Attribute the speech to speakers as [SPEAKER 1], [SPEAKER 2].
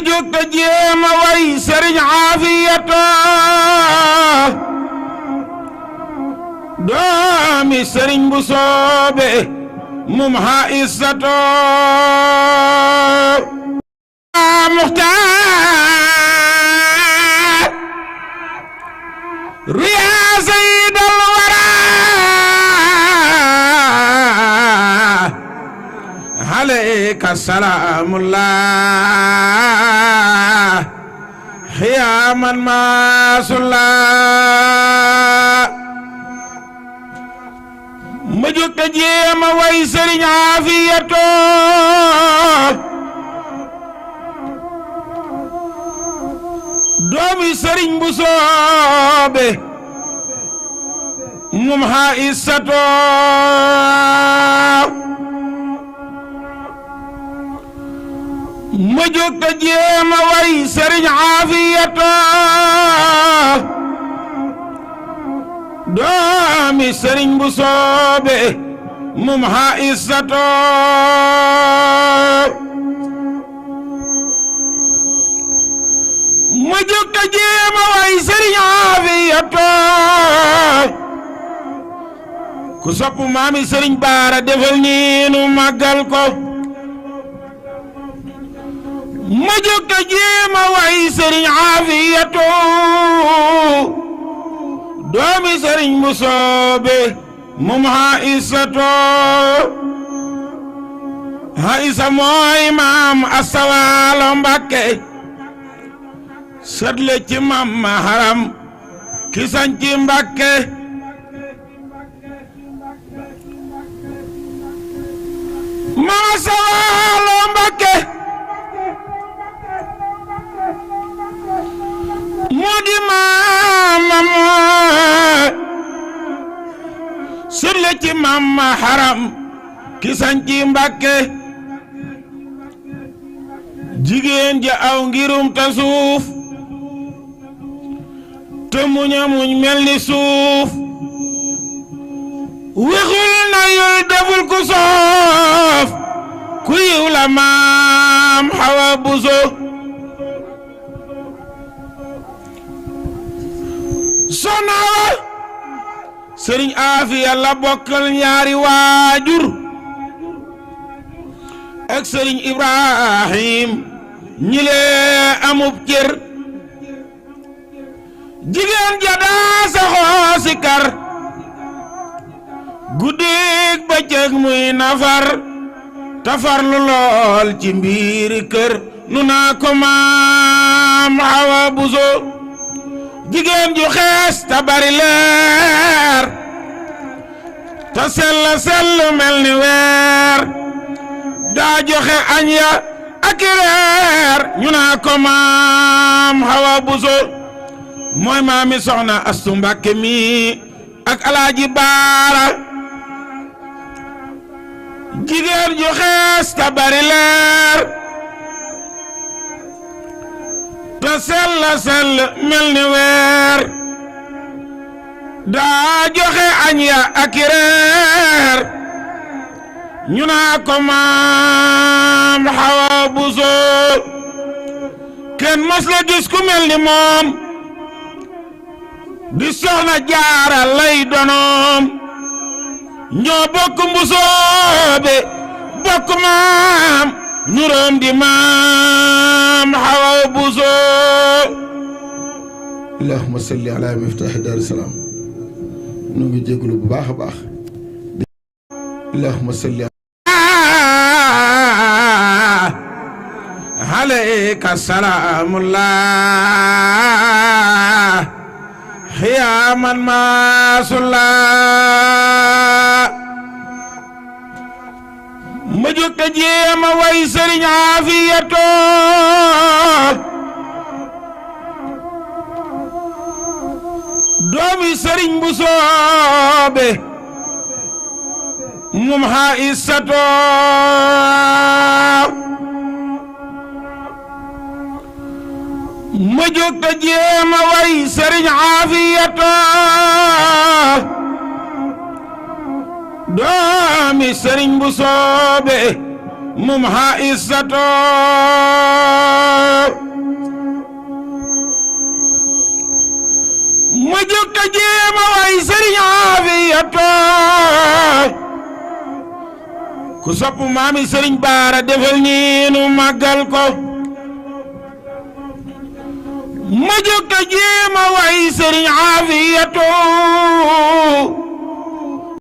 [SPEAKER 1] jóg te jéema way sëriñ Aafiyatu doomi sëriñ bu soobe mum Aysatu Muxtaar riyaa sayyidal waraa alayka salaamullah yaa man maasullah ma jóg te jéema way sëriñ Aafiyatu doomi sëriñ bu soobe mum Aysatu ma jóg te jéema way sëriñ Aafiyatu doomi sëriñ bu soobe mum Aysatu ma jóg te jéema way sëriñ Aafiyatu ku sopp maami sëriñ Baara defal nii nu màggal ko ma jóg te jéema way sëriñ Aafiyatu doomi sëriñ bu soobe mum Aysatu Aysa mooy maam Asawaalo Mbàkke sëtle ci maam Maharam ki sañci Mbàkke maam Asawaalo Mbàkke moo di maamam sëtle ci maam Maharam ki sañci Mbàkke jigéen ja aw ngirum ta suuf te muña muñ mel ni suuf wexul na yul deful ku soof ku yiw la maam Hawa Buso Soxna Awa sëriñ Aafiya la bokkal ñaari waajur ak sëriñ Ibrahim ñi lee amub cër jigéen ja daa saxoo sikar guddik bëccëg muy nafar tafarlu lool ci mbiiri kër nu naa ko maam Hawa Buso jigéen ju xees ta bari leer ta sell mel ni weer daa joxe añ ya ak reer ñu naa ko maam Hawa Buso mooy maami soxna Astu Mbàkke mi ak Alaaji Baara jigéen ju xees ta bari leer ta sell mel ni weer daa joxe añ ya ak reer ñu naa ko maam Hawa Buso kenn mos la gis ku mel ni moom di soxna Jaara lay donoom ñoo bokk mbusoobe bokk maam nuróom di maam Hawa Buso
[SPEAKER 2] allahumma salli ala miftaahi daari salaam nu ngi jégalu bu baax a baax allahumma salli
[SPEAKER 1] alayka salaamullah yaa man maasullah ma jóg te jéema way sëriñ Aafiyatu doomi sëriñ bu soobe mum Aysatu ma jóg te jéema way sëriñ Aafiyatu doomi sëriñ bu soobe mum ha issato ma jóg te jéema way sëriñ Afiyato ku sopp maami sëriñ Baara defal nii nu màggal ko ma jóg te jéema way sëriñ Afiyato